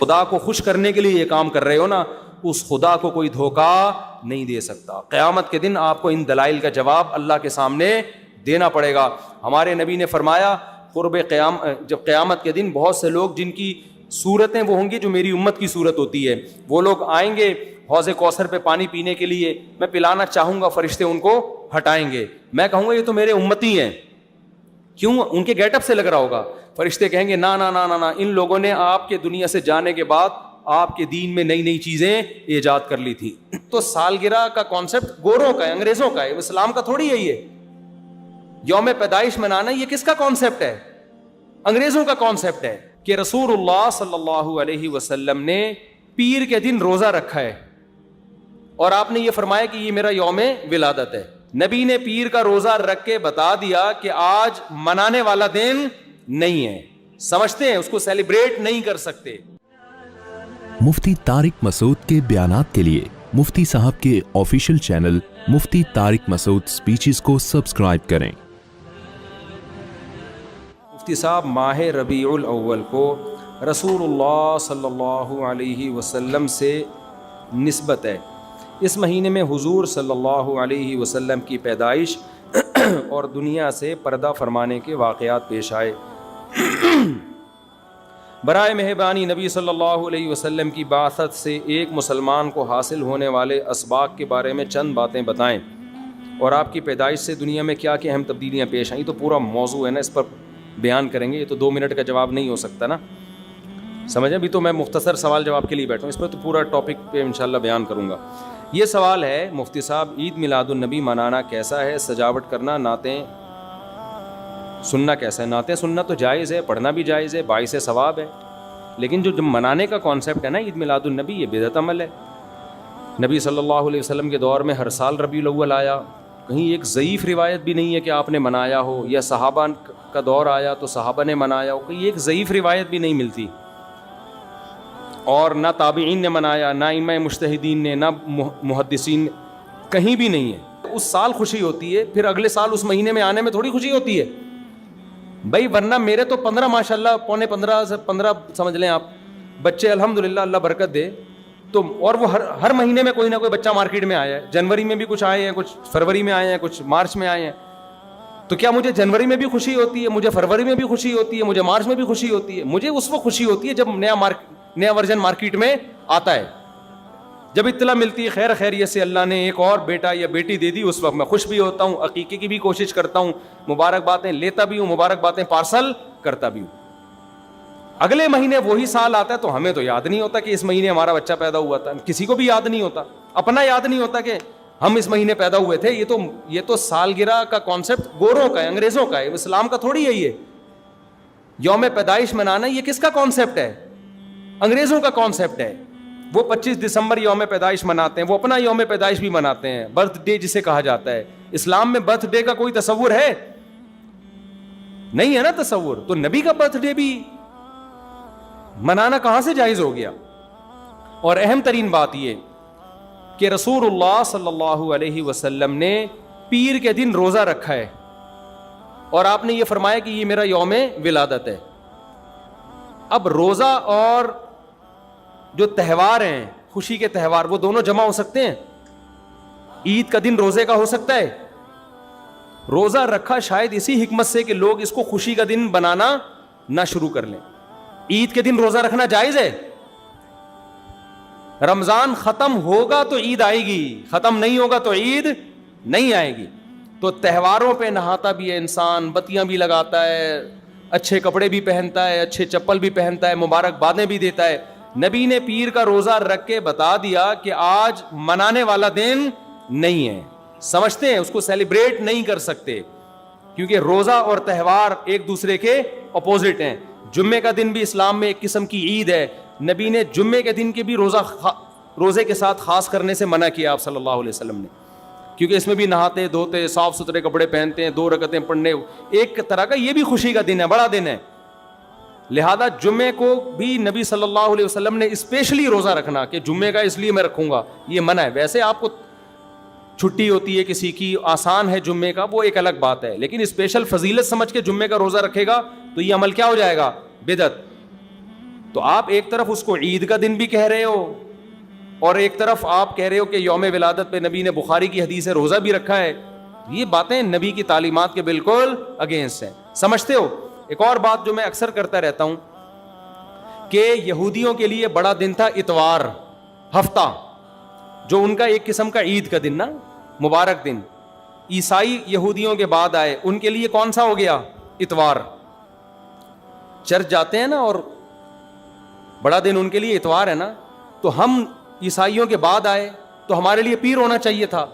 خدا کو خوش کرنے کے لیے یہ کام کر رہے ہو نا, اس خدا کو کوئی دھوکا نہیں دے سکتا. قیامت کے دن آپ کو ان دلائل کا جواب اللہ کے سامنے دینا پڑے گا. ہمارے نبی نے فرمایا جب قیامت کے دن بہت سے لوگ جن کی صورتیں وہ ہوں گی جو میری امت کی صورت ہوتی ہے, وہ لوگ آئیں گے حوض کوثر پہ پانی پینے کے لیے, میں پلانا چاہوں گا, فرشتے ان کو ہٹائیں گے, میں کہوں گا یہ تو میرے امتی ہیں. کیوں؟ ان کے گیٹ اپ سے لگ رہا ہوگا. فرشتے کہیں گے نا نا نا نا نا, ان لوگوں نے آپ کے دنیا سے جانے کے بعد آپ کے دین میں نئی نئی چیزیں ایجاد کر لی تھی. تو سالگرہ کا کانسیپٹ گوروں کا ہے, انگریزوں کا ہے, اسلام کا تھوڑی ہے. یہ یوم پیدائش منانا یہ کس کا کانسیپٹ ہے؟ انگریزوں کا کانسیپٹ ہے کہ رسول اللہ صلی اللہ علیہ وسلم نے پیر کے دن روزہ رکھا ہے اور آپ نے یہ فرمایا کہ یہ میرا یوم ولادت ہے. نبی نے پیر کا روزہ رکھ کے بتا دیا کہ آج منانے والا دن نہیں ہے, سمجھتے ہیں اس کو سیلیبریٹ نہیں کر سکتے. مفتی طارق مسعود کے بیانات کے لیے مفتی صاحب کے آفیشیل چینل مفتی طارق مسعود سپیچز کو سبسکرائب کریں. مفتی صاحب ماہ ربیع الاول کو رسول اللہ صلی اللہ علیہ وسلم سے نسبت ہے. اس مہینے میں حضور صلی اللہ علیہ وسلم کی پیدائش اور دنیا سے پردہ فرمانے کے واقعات پیش آئے. برائے مہربانی نبی صلی اللہ علیہ وسلم کی بعثت سے ایک مسلمان کو حاصل ہونے والے اسباق کے بارے میں چند باتیں بتائیں, اور آپ کی پیدائش سے دنیا میں کیا کیا اہم تبدیلیاں پیش آئیں. تو پورا موضوع ہے نا, اس پر بیان کریں گے. یہ تو 2 منٹ کا جواب نہیں ہو سکتا نا, سمجھیں. ابھی تو میں مختصر سوال جواب کے لیے بیٹھا ہوں, اس پر تو پورا ٹاپک پہ انشاءاللہ بیان کروں گا. یہ سوال ہے مفتی صاحب, عید میلاد النبی منانا کیسا ہے؟ سجاوٹ کرنا, نعتیں سننا کیسا ہے؟ نعتیں سننا تو جائز ہے, پڑھنا بھی جائز ہے, باعث ثواب ہے. لیکن جو منانے کا کانسیپٹ ہے نا عید میلاد النبی, یہ بدعت عمل ہے. نبی صلی اللہ علیہ وسلم کے دور میں ہر سال ربیع الاول آیا, کہیں ایک ضعیف روایت بھی نہیں ہے کہ آپ نے منایا ہو, یا صحابہ کا دور آیا تو صحابہ نے منایا ہو, کہیں ایک ضعیف روایت بھی نہیں ملتی. اور نہ تابعین نے منایا, نہ ائمہ مجتہدین نے, نہ محدثین, کہیں بھی نہیں ہے. اس سال خوشی ہوتی ہے, پھر اگلے سال اس مہینے میں آنے میں تھوڑی خوشی ہوتی ہے بھائی. ورنہ میرے تو 15 ماشاءاللہ 15 سمجھ لیں آپ بچے, الحمدللہ اللہ برکت دے. تو اور وہ ہر مہینے میں کوئی نہ کوئی بچہ مارکیٹ میں آیا ہے. جنوری میں بھی کچھ آئے ہیں, کچھ فروری میں آئے ہیں, کچھ مارچ میں آئے ہیں. تو کیا مجھے جنوری میں بھی خوشی ہوتی ہے, مجھے فروری میں بھی خوشی ہوتی ہے, مجھے مارچ میں بھی خوشی ہوتی ہے؟ مجھے اس وقت خوشی ہوتی ہے جب نیا ورژن مارکیٹ میں آتا ہے, جب اطلاع ملتی ہے خیر خیریت سے اللہ نے ایک اور بیٹا یا بیٹی دے دی, اس وقت میں خوش بھی ہوتا ہوں, عقیقے کی بھی کوشش کرتا ہوں, مبارک باتیں لیتا بھی ہوں, مبارک باتیں پارسل کرتا بھی ہوں. اگلے مہینے وہی سال آتا ہے تو ہمیں تو یاد نہیں ہوتا کہ اس مہینے ہمارا بچہ پیدا ہوا تھا, کسی کو بھی یاد نہیں ہوتا, اپنا یاد نہیں ہوتا کہ ہم اس مہینے پیدا ہوئے تھے. یہ تو سالگرہ کا کانسیپٹ گوروں کا ہے, انگریزوں کا ہے, اسلام کا تھوڑی ہے. یہ یوم پیدائش منانا یہ کس کا کانسیپٹ ہے؟ انگریزوں کا کانسیپٹ ہے. وہ 25 دسمبر یوم پیدائش مناتے ہیں, وہ اپنا یوم پیدائش بھی مناتے ہیں, برتھ ڈے جسے کہا جاتا ہے. اسلام میں برتھ ڈے کا کوئی تصور ہے نہیں ہے نا تصور. تو نبی کا برتھ ڈے بھی منانا کہاں سے جائز ہو گیا؟ اور اہم ترین بات یہ کہ رسول اللہ صلی اللہ علیہ وسلم نے پیر کے دن روزہ رکھا ہے اور آپ نے یہ فرمایا کہ یہ میرا یوم ولادت ہے. اب روزہ اور جو تہوار ہیں, خوشی کے تہوار, وہ دونوں جمع ہو سکتے ہیں؟ عید کا دن روزے کا ہو سکتا ہے؟ روزہ رکھا شاید اسی حکمت سے کہ لوگ اس کو خوشی کا دن بنانا نہ شروع کر لیں. عید کے دن روزہ رکھنا جائز ہے. رمضان ختم ہوگا تو عید آئے گی, ختم نہیں ہوگا تو عید نہیں آئے گی. تو تہواروں پہ نہاتا بھی ہے انسان, بتیاں بھی لگاتا ہے, اچھے کپڑے بھی پہنتا ہے, اچھے چپل بھی پہنتا ہے, مبارک بادیں بھی دیتا ہے. نبی نے پیر کا روزہ رکھ کے بتا دیا کہ آج منانے والا دن نہیں ہے, سمجھتے ہیں اس کو سیلیبریٹ نہیں کر سکتے, کیونکہ روزہ اور تہوار ایک دوسرے کے اپوزٹ ہیں. جمعے کا دن بھی اسلام میں ایک قسم کی عید ہے. نبی نے جمعے کے دن کے بھی روزے کے ساتھ خاص کرنے سے منع کیا آپ صلی اللہ علیہ وسلم نے, کیونکہ اس میں بھی نہاتے دھوتے, صاف ستھرے کپڑے پہنتے ہیں, 2 رکعتیں پڑھنے, ایک طرح کا یہ بھی خوشی کا دن ہے, بڑا دن ہے. لہذا جمعے کو بھی نبی صلی اللہ علیہ وسلم نے اسپیشلی روزہ رکھنا کہ جمعے کا اس لیے میں رکھوں گا, یہ منع ہے. ویسے آپ کو چھٹی ہوتی ہے کسی کی, آسان ہے جمعے کا, وہ ایک الگ بات ہے, لیکن اسپیشل فضیلت سمجھ کے جمعے کا روزہ رکھے گا تو یہ عمل کیا ہو جائے گا؟ بدعت. تو آپ ایک طرف اس کو عید کا دن بھی کہہ رہے ہو اور ایک طرف آپ کہہ رہے ہو کہ یوم ولادت پہ نبی نے بخاری کی حدیث ہے روزہ بھی رکھا ہے. یہ باتیں نبی کی تعلیمات کے بالکل اگینسٹ ہیں. سمجھتے ہو؟ ایک اور بات جو میں اکثر کرتا رہتا ہوں کہ یہودیوں کے لیے بڑا دن تھا اتوار, ہفتہ, جو ان کا ایک قسم کا عید کا دن نا, مبارک دن. عیسائی یہودیوں کے بعد آئے, ان کے لیے کون سا ہو گیا؟ اتوار. چرچ جاتے ہیں نا اور بڑا دن ان کے لیے اتوار ہے نا, تو ہم عیسائیوں کے بعد آئے تو ہمارے لیے پیر ہونا چاہیے تھا,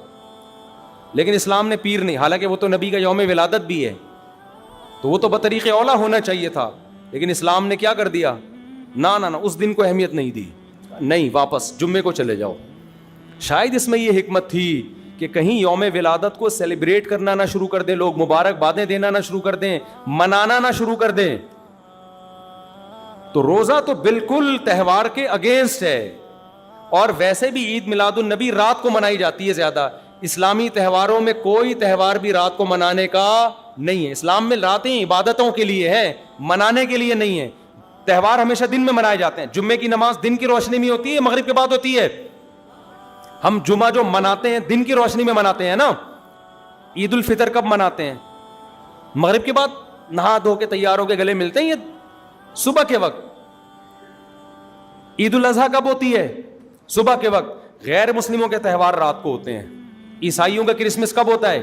لیکن اسلام نے پیر نہیں, حالانکہ وہ تو نبی کا یوم ولادت بھی ہے, تو وہ تو بطریق اولا ہونا چاہیے تھا, لیکن اسلام نے کیا کر دیا؟ نہ اس دن کو اہمیت نہیں دی, نہیں, واپس جمعے کو چلے جاؤ. شاید اس میں یہ حکمت تھی کہ کہیں یوم ولادت کو سیلیبریٹ کرنا نہ شروع کر دیں لوگ, مبارک بادیں دینا نہ شروع کر دیں, منانا نہ شروع کر دیں. تو روزہ تو بالکل تہوار کے اگینسٹ ہے, اور ویسے بھی عید میلاد النبی رات کو منائی جاتی ہے زیادہ. اسلامی تہواروں میں کوئی تہوار بھی رات کو منانے کا نہیں ہے. اسلام میں راتیں عبادتوں کے لیے ہیں, منانے کے لیے نہیں ہے. تہوار ہمیشہ دن میں منائے جاتے ہیں. جمعے کی نماز دن کی روشنی میں ہوتی ہے, مغرب کے بعد ہوتی ہے. ہم جمعہ جو مناتے ہیں دن کی روشنی میں مناتے ہیں نا. عید الفطر کب مناتے ہیں؟ مغرب کے بعد نہا دھو کے تیار ہو کے گلے ملتے ہیں, یہ صبح کے وقت. عید الاضحیٰ کب ہوتی ہے؟ صبح کے وقت. غیر مسلموں کے تہوار رات کو ہوتے ہیں. عیسائیوں کا کرسمس کب ہوتا ہے؟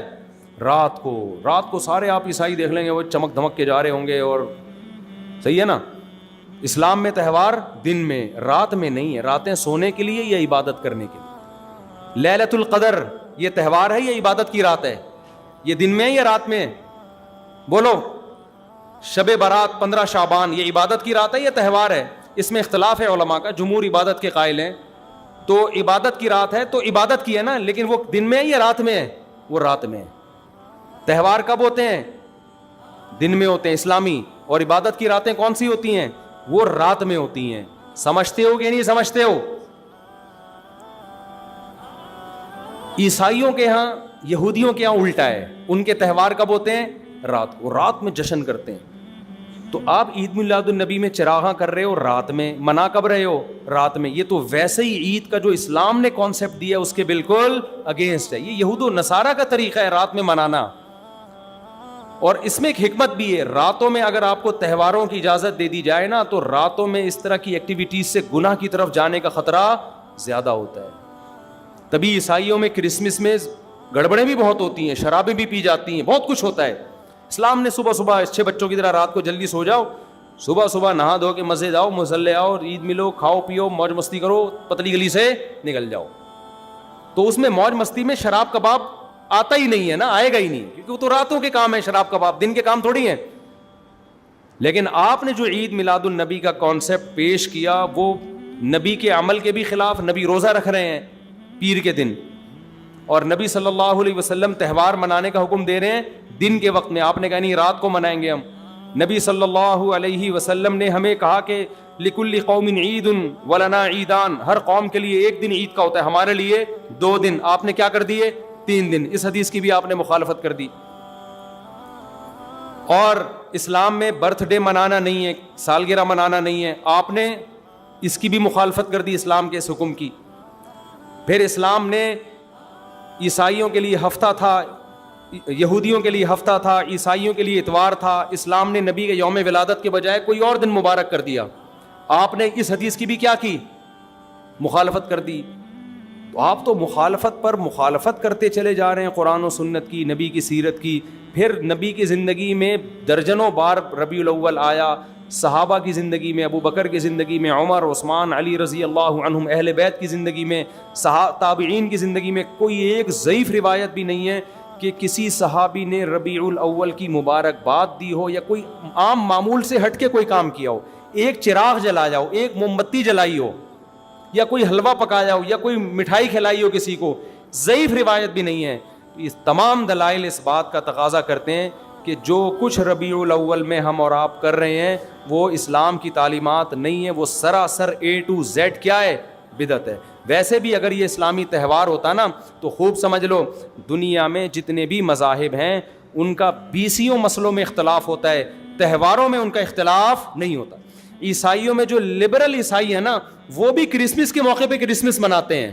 رات کو. رات کو سارے آپ عیسائی دیکھ لیں گے وہ چمک دھمک کے جا رہے ہوں گے, اور صحیح ہے نا. اسلام میں تہوار دن میں, رات میں نہیں ہے. راتیں سونے کے لیے یا عبادت کرنے کے لیے. لیلۃ القدر یہ تہوار ہے یا عبادت کی رات ہے؟ یہ دن میں ہے یا رات میں؟ بولو. شب برات 15 شعبان یہ عبادت کی رات ہے یا تہوار ہے؟ اس میں اختلاف ہے علماء کا. جمہور عبادت کے قائل ہیں, تو عبادت کی رات ہے تو عبادت کی ہے نا, لیکن وہ دن میں ہے یا رات میں ہے؟ وہ رات میں ہے. تہوار کب ہوتے ہیں؟ دن میں ہوتے ہیں اسلامی, اور عبادت کی راتیں کون سی ہوتی ہیں؟ وہ رات میں ہوتی ہیں. سمجھتے ہو کہ نہیں سمجھتے ہو؟ عیسائیوں کے ہاں, یہودیوں کے ہاں الٹا ہے. ان کے تہوار کب ہوتے ہیں؟ رات کو. رات میں جشن کرتے ہیں. تو آپ عید میلاد النبی میں چراغاں کر رہے ہو رات میں, منا کب رہے ہو؟ رات میں. یہ تو ویسے ہی عید کا جو اسلام نے کانسیپٹ دیا اس کے بالکل اگینسٹ ہے. یہ یہود و نصارہ کا طریقہ ہے رات میں منانا. اور اس میں ایک حکمت بھی ہے, راتوں میں اگر آپ کو تہواروں کی اجازت دے دی جائے نا, تو راتوں میں اس طرح کی ایکٹیویٹیز سے گناہ کی طرف جانے کا خطرہ زیادہ ہوتا ہے. تبھی عیسائیوں میں کرسمس میں گڑبڑیں بھی بہت ہوتی ہیں, شرابیں بھی پی جاتی ہیں, بہت کچھ ہوتا ہے. اسلام نے صبح صبح اچھے بچوں کی طرح رات کو جلدی سو جاؤ, صبح صبح نہا دھو کے مسجد آؤ, مصلی آؤ, عید ملو, کھاؤ پیو, موج مستی کرو, پتلی گلی سے نکل جاؤ. تو اس میں موج مستی میں شراب کباب آتا ہی نہیں ہے نا, آئے گا ہی نہیں, کیونکہ وہ تو راتوں کے کام ہے. شراب کباب دن کے کام تھوڑی ہیں. لیکن آپ نے جو عید میلاد النبی کا کانسیپٹ پیش کیا وہ نبی کے عمل کے بھی خلاف. نبی روزہ رکھ رہے ہیں پیر کے دن, اور نبی صلی اللہ علیہ وسلم تہوار منانے کا حکم دے رہے ہیں دن کے وقت میں. آپ نے کہا نہیں رات کو منائیں گے ہم. نبی صلی اللہ علیہ وسلم نے ہمیں کہا کہ لکل قوم عید ولنا عیدان, ہر قوم کے لیے ایک دن عید کا ہوتا ہے, ہمارے لیے 2 دن. آپ نے کیا کر دیے؟ 3 دن. اس حدیث کی بھی آپ نے مخالفت کر دی. اور اسلام میں برتھ ڈے منانا نہیں ہے, سالگرہ منانا نہیں ہے, آپ نے اس کی بھی مخالفت کر دی اسلام کے اس حکم کی. پھر اسلام نے عیسائیوں کے لیے ہفتہ تھا, یہودیوں کے لیے ہفتہ تھا, عیسائیوں کے لیے اتوار تھا. اسلام نے نبی کے یوم ولادت کے بجائے کوئی اور دن مبارک کر دیا. آپ نے اس حدیث کی بھی کیا کی؟ مخالفت کر دی. تو آپ تو مخالفت پر مخالفت کرتے چلے جا رہے ہیں, قرآن و سنت کی, نبی کی سیرت کی. پھر نبی کی زندگی میں درجنوں بار ربیع الاول آیا, صحابہ کی زندگی میں, ابو بکر کی زندگی میں, عمر, عثمان, علی رضی اللہ عنہم, اہل بیت کی زندگی میں, تابعین کی زندگی میں کوئی ایک ضعیف روایت بھی نہیں ہے کہ کسی صحابی نے ربیع الاول کی مبارکباد دی ہو یا کوئی عام معمول سے ہٹ کے کوئی کام کیا ہو. ایک چراغ جلایا ہو, ایک موم بتی جلائی ہو, یا کوئی حلوہ پکایا ہو, یا کوئی مٹھائی کھلائی ہو کسی کو, ضعیف روایت بھی نہیں ہے. اس تمام دلائل اس بات کا تقاضا کرتے ہیں کہ جو کچھ ربیع الاول میں ہم اور آپ کر رہے ہیں وہ اسلام کی تعلیمات نہیں ہے, وہ سراسر A to Z کیا ہے؟ بدعت ہے. ویسے بھی اگر یہ اسلامی تہوار ہوتا نا تو خوب سمجھ لو دنیا میں جتنے بھی مذاہب ہیں ان کا 20 مسئلوں میں اختلاف ہوتا ہے, تہواروں میں ان کا اختلاف نہیں ہوتا. عیسائیوں میں جو لبرل عیسائی ہے نا, وہ بھی کرسمس کے موقع پہ کرسمس مناتے ہیں,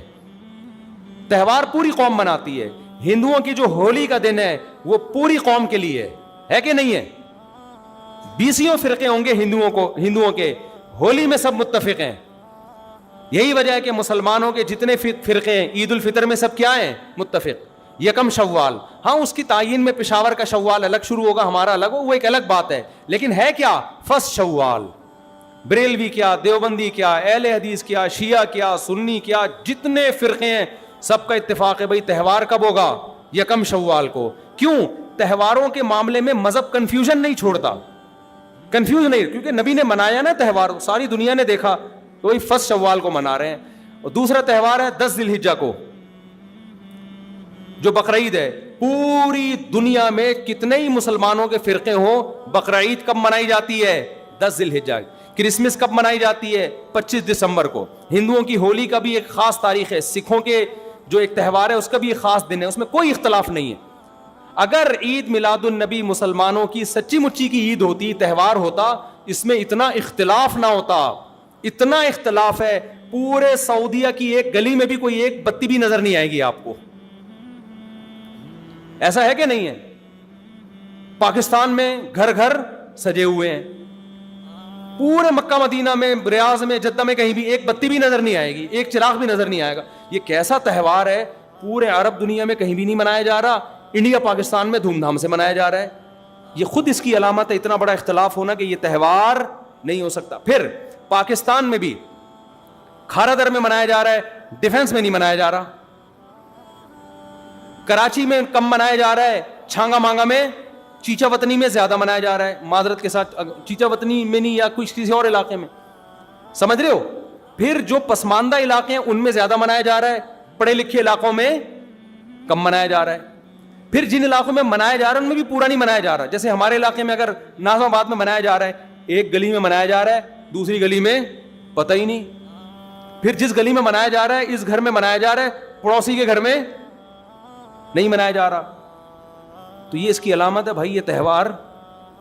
تہوار پوری قوم مناتی ہے. ہندوؤں کی جو ہولی کا دن ہے وہ پوری قوم کے لیے ہے کہ نہیں ہے؟ 20 فرقے ہوں گے ہندوؤں کے, ہولی میں سب متفق ہیں. یہی وجہ ہے کہ مسلمانوں کے جتنے فرقے ہیں عید الفطر میں سب کیا ہیں؟ متفق. یکم شوال, ہاں اس کی تعین میں پشاور کا شوال الگ شروع ہوگا, ہمارا الگ ہو, وہ ایک الگ بات ہے, لیکن ہے کیا؟ فرسٹ شوال. بریلوی کیا, دیوبندی کیا, اہل حدیث کیا, شیعہ کیا, سنی کیا, جتنے فرقے ہیں سب کا اتفاق ہے بھائی تہوار کب ہوگا؟ یکم شوال کو. کیوں؟ تہواروں کے معاملے میں مذہب کنفیوژن نہیں چھوڑتا, کنفیوز نہیں, کیونکہ نبی نے منایا نا تہوار, ساری دنیا نے دیکھا, تو وہی فرسٹ شوال کو منا رہے ہیں. اور دوسرا تہوار ہے 10 ذی الحجہ کو, جو بقرعید ہے. پوری دنیا میں کتنے ہی مسلمانوں کے فرقے ہوں, بقرعید کب منائی جاتی ہے؟ 10 ذی الحجہ. کرسمس کب منائی جاتی ہے؟ 25 دسمبر کو. ہندوؤں کی ہولی کا بھی ایک خاص تاریخ ہے, سکھوں کے جو ایک تہوار ہے اس کا بھی ایک خاص دن ہے, اس میں کوئی اختلاف نہیں ہے. اگر عید میلاد النبی مسلمانوں کی سچی مچی کی عید ہوتی, تہوار ہوتا, اس میں اتنا اختلاف نہ ہوتا. اتنا اختلاف ہے, پورے سعودیہ کی ایک گلی میں بھی کوئی ایک بتی بھی نظر نہیں آئے گی آپ کو. ایسا ہے کہ نہیں ہے؟ پاکستان میں گھر گھر سجے ہوئے ہیں, پورے مکہ مدینہ میں, ریاض میں, جدہ میں کہیں بھی ایک بتی بھی نظر نہیں آئے گی, ایک چراغ بھی نظر نہیں آئے گا. یہ کیسا تہوار ہے؟ پورے عرب دنیا میں کہیں بھی نہیں منایا جا رہا, انڈیا پاکستان میں دھوم دھام سے منایا جا رہا ہے. یہ خود اس کی علامت ہے, اتنا بڑا اختلاف ہونا کہ یہ تہوار نہیں ہو سکتا. پھر پاکستان میں بھی کھارا در میں منایا جا رہا ہے, ڈیفنس میں نہیں منایا جا رہا. کراچی میں کم منایا جا رہا ہے, چھانگا مانگا میں, چیچا وطنی میں زیادہ منایا جا رہا ہے. معذرت کے ساتھ, چیچا وطنی میں نہیں, یا کسی اور علاقے میں, سمجھ رہے ہو. پھر جو پسماندہ علاقے ہیں ان میں زیادہ منایا جا رہا ہے, پڑھے لکھے علاقوں میں کم منایا جا رہا ہے. پھر جن علاقوں میں منایا جا رہا ہے ان میں بھی پورا نہیں منایا جا رہا. جیسے ہمارے علاقے میں اگر ناظم آباد میں منایا جا رہا ہے, ایک گلی میں منایا جا رہا ہے, دوسری گلی میں پتہ ہی نہیں. پھر جس گلی میں منایا جا رہا ہے, اس گھر میں منایا جا رہا ہے, پڑوسی کے گھر میں نہیں منایا جا رہا. تو یہ اس کی علامت ہے بھائی, یہ تہوار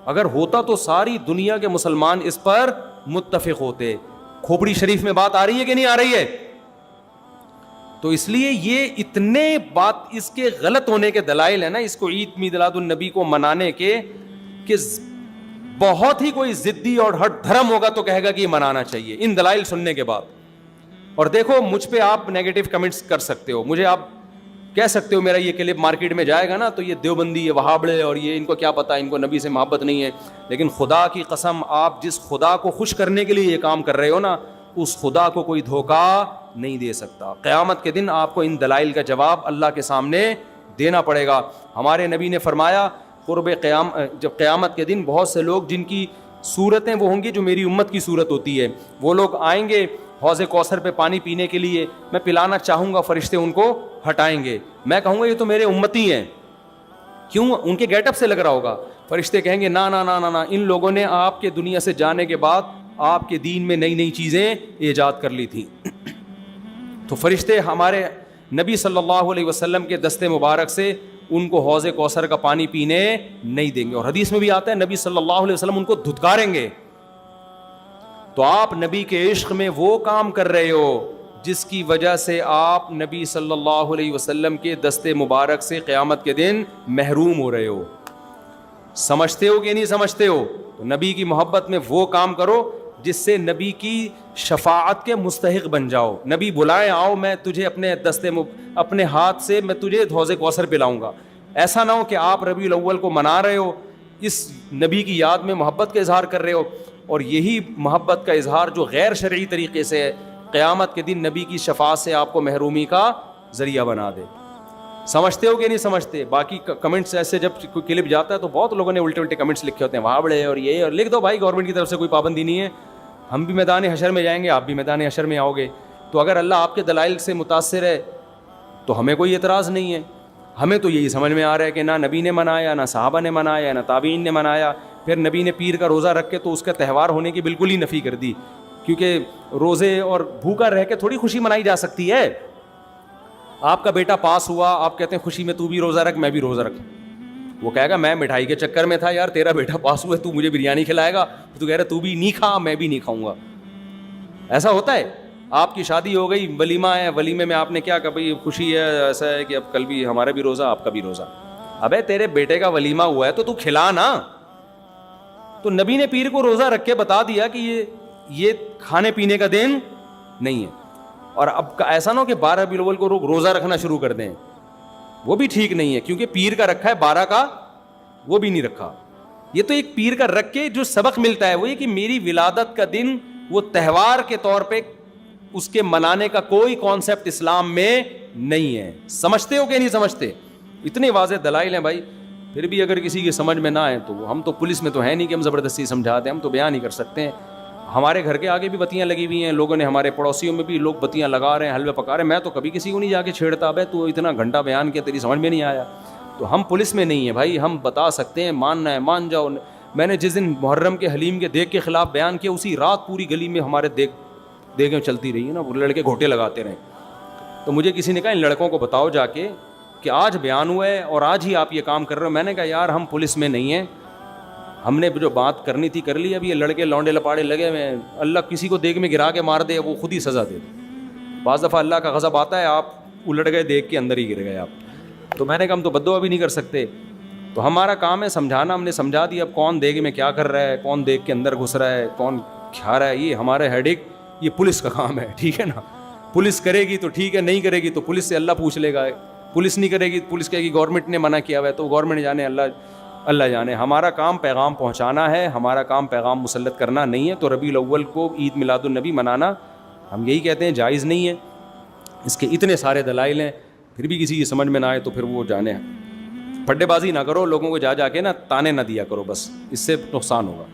اگر ہوتا تو ساری دنیا کے مسلمان اس پر متفق ہوتے. کھوپڑی شریف میں بات آ رہی ہے کہ نہیں آ رہی ہے؟ تو اس لیے یہ اتنے بات اس کے غلط ہونے کے دلائل ہیں نا, اس کو عید میلاد النبی کو منانے کے, کہ بہت ہی کوئی ضدی اور ہٹ دھرم ہوگا تو کہے گا کہ یہ منانا چاہیے ان دلائل سننے کے بعد. اور دیکھو مجھ پہ آپ نیگیٹو کمنٹس کر سکتے ہو, مجھے آپ کہہ سکتے ہو میرا یہ کلپ مارکیٹ میں جائے گا نا تو یہ دیوبندی, یہ وہابڑے, اور یہ ان کو کیا پتا, ان کو نبی سے محبت نہیں ہے. لیکن خدا کی قسم, آپ جس خدا کو خوش کرنے کے لیے یہ کام کر رہے ہو نا, اس خدا کو کوئی دھوکہ نہیں دے سکتا. قیامت کے دن آپ کو ان دلائل کا جواب اللہ کے سامنے دینا پڑے گا. ہمارے نبی نے فرمایا جب قیامت کے دن بہت سے لوگ جن کی صورتیں وہ ہوں گی جو میری امت کی صورت ہوتی ہے, وہ لوگ آئیں گے حوض کوثر پہ پانی پینے کے لیے, میں پلانا چاہوں گا, فرشتے ان کو ہٹائیں گے, میں کہوں گا یہ تو میرے امتی ہیں. کیوں؟ ان کے گیٹ اپ سے لگ رہا ہوگا. فرشتے کہیں گے نا نا نا نا نا, ان لوگوں نے آپ کے دنیا سے جانے کے بعد آپ کے دین میں نئی نئی چیزیں ایجاد کر لی تھیں. تو فرشتے ہمارے نبی صلی اللہ علیہ وسلم کے دستے مبارک سے ان کو حوض کوثر کا پانی پینے نہیں دیں گے. اور حدیث میں بھی آتا ہے نبی صلی اللہ علیہ وسلم ان کو دھتکاریں گے. تو آپ نبی کے عشق میں وہ کام کر رہے ہو جس کی وجہ سے آپ نبی صلی اللہ علیہ وسلم کے دستے مبارک سے قیامت کے دن محروم ہو رہے ہو. سمجھتے ہو کہ نہیں سمجھتے ہو؟ تو نبی کی محبت میں وہ کام کرو جس سے نبی کی شفاعت کے مستحق بن جاؤ. نبی بلائیں, آؤ میں تجھے اپنے ہاتھ سے میں تجھے حوض کوثر پلاؤں گا. ایسا نہ ہو کہ آپ ربیع الاول کو منا رہے ہو, اس نبی کی یاد میں محبت کا اظہار کر رہے ہو, اور یہی محبت کا اظہار جو غیر شرعی طریقے سے ہے قیامت کے دن نبی کی شفاعت سے آپ کو محرومی کا ذریعہ بنا دے. سمجھتے ہو کہ نہیں سمجھتے؟ باقی کمنٹس ایسے جب کوئی کلپ جاتا ہے تو بہت لوگوں نے الٹے کمنٹس لکھے ہوتے ہیں, وہاں بڑے اور یہ, اور لکھ دو بھائی, گورنمنٹ کی طرف سے کوئی پابندی نہیں ہے. ہم بھی میدان حشر میں جائیں گے, آپ بھی میدان حشر میں آؤ گے. تو اگر اللہ آپ کے دلائل سے متاثر ہے تو ہمیں کوئی اعتراض نہیں ہے. ہمیں تو یہی سمجھ میں آ رہا ہے کہ نہ نبی نے منایا, نہ صحابہ نے منایا, نہ تابعین نے منایا. پھر نبی نے پیر کا روزہ رکھ کے تو اس کا تہوار ہونے کی بالکل ہی نفی کر دی, کیونکہ روزے اور بھوکا رہ کے تھوڑی خوشی منائی جا سکتی ہے. آپ کا بیٹا پاس ہوا, آپ کہتے ہیں خوشی میں تو بھی روزہ رکھ, میں بھی روزہ رکھ. وہ کہے گا میں مٹھائی کے چکر میں تھا یار, تیرا بیٹا پاس ہوا ہے, تو مجھے بریانی کھلائے گا, تو کہہ رہا تو بھی نہیں کھا, میں بھی نہیں کھاؤں گا. ایسا ہوتا ہے. آپ کی شادی ہو گئی, ولیمہ ہے, ولیمے میں آپ نے کیا کہا بھائی خوشی ہے, ایسا ہے کہ اب کل بھی ہمارا بھی روزہ آپ کا بھی روزہ. ابے تیرے بیٹے کا ولیمہ ہوا ہے تو کھلا نا. تو نبی نے پیر کو روزہ رکھ کے بتا دیا کہ یہ کھانے پینے کا دن نہیں ہے. اور اب ایسا نہ ہو کہ 12 ربیع الاول کو روزہ رکھنا شروع کر دیں, وہ بھی ٹھیک نہیں ہے, کیونکہ پیر کا رکھا ہے 12 کا وہ بھی نہیں رکھا. یہ تو ایک پیر کا رکھ کے جو سبق ملتا ہے وہ یہ کہ میری ولادت کا دن وہ تہوار کے طور پہ اس کے منانے کا کوئی کانسیپٹ اسلام میں نہیں ہے. سمجھتے ہو کہ نہیں سمجھتے؟ اتنے واضح دلائل ہیں بھائی. پھر بھی اگر کسی کی سمجھ میں نہ آئے تو ہم تو پولیس میں تو ہے نہیں کہ ہم زبردستی سمجھا دیں, ہم تو بیان نہیں کر سکتے ہیں. ہمارے گھر کے آگے بھی بتیاں لگی ہوئی ہیں, لوگوں نے ہمارے پڑوسیوں میں بھی لوگ بتیاں لگا رہے ہیں, حلوے پکا رہے ہیں. میں تو کبھی کسی کو نہیں جا کے چھیڑتا, بھائی تو اتنا گھنٹہ بیان کیا تیری سمجھ میں نہیں آیا. تو ہم پولیس میں نہیں ہیں بھائی, ہم بتا سکتے ہیں, ماننا ہے مان جاؤ. میں نے جس دن محرم کے حلیم کے دیگ کے خلاف بیان کیا, اسی رات پوری گلی میں ہمارے دیگیں چلتی رہی ہیں نا, وہ لڑکے گھوٹے لگاتے رہے. تو مجھے کسی نے کہا ان لڑکوں کو بتاؤ جا کے کہ آج بیان ہوا ہے اور آج ہی آپ یہ کام کر رہے ہو. میں نے کہا یار ہم پولیس میں نہیں ہیں, ہم نے جو بات کرنی تھی کر لی. اب یہ لڑکے لونڈے لپاڑے لگے ہوئے, اللہ کسی کو دیگ میں گرا کے مار دے وہ خود ہی سزا دے دے. بعض دفعہ اللہ کا غضب آتا ہے, آپ الٹ گئے دیگ کے اندر ہی گر گئے آپ. تو میں نے کہا ہم تو بددعا بھی نہیں کر سکتے, تو ہمارا کام ہے سمجھانا. ہم نے سمجھا دیا, اب کون دیگ میں کیا کر رہا ہے, کون دیگ کے اندر گھس رہا ہے, کون کھا رہا ہے, یہ ہمارے ہیڈک, یہ پولیس کا کام ہے. ٹھیک ہے نا, پولیس کرے گی تو ٹھیک ہے, نہیں کرے گی تو پولیس سے اللہ پوچھ لے گا. پولیس نہیں کرے گی, پولیس کہے گی گورنمنٹ نے منع کیا ہوا ہے, تو گورنمنٹ جانے, اللہ جانے. ہمارا کام پیغام پہنچانا ہے, ہمارا کام پیغام مسلط کرنا نہیں ہے. تو ربیع الاول کو عید میلاد النبی منانا ہم یہی کہتے ہیں جائز نہیں ہے. اس کے اتنے سارے دلائل ہیں, پھر بھی کسی کی سمجھ میں نہ آئے تو پھر وہ جانے. پھڈے بازی نہ کرو, لوگوں کو جا کے نا تانے نہ دیا کرو, بس اس سے نقصان ہوگا.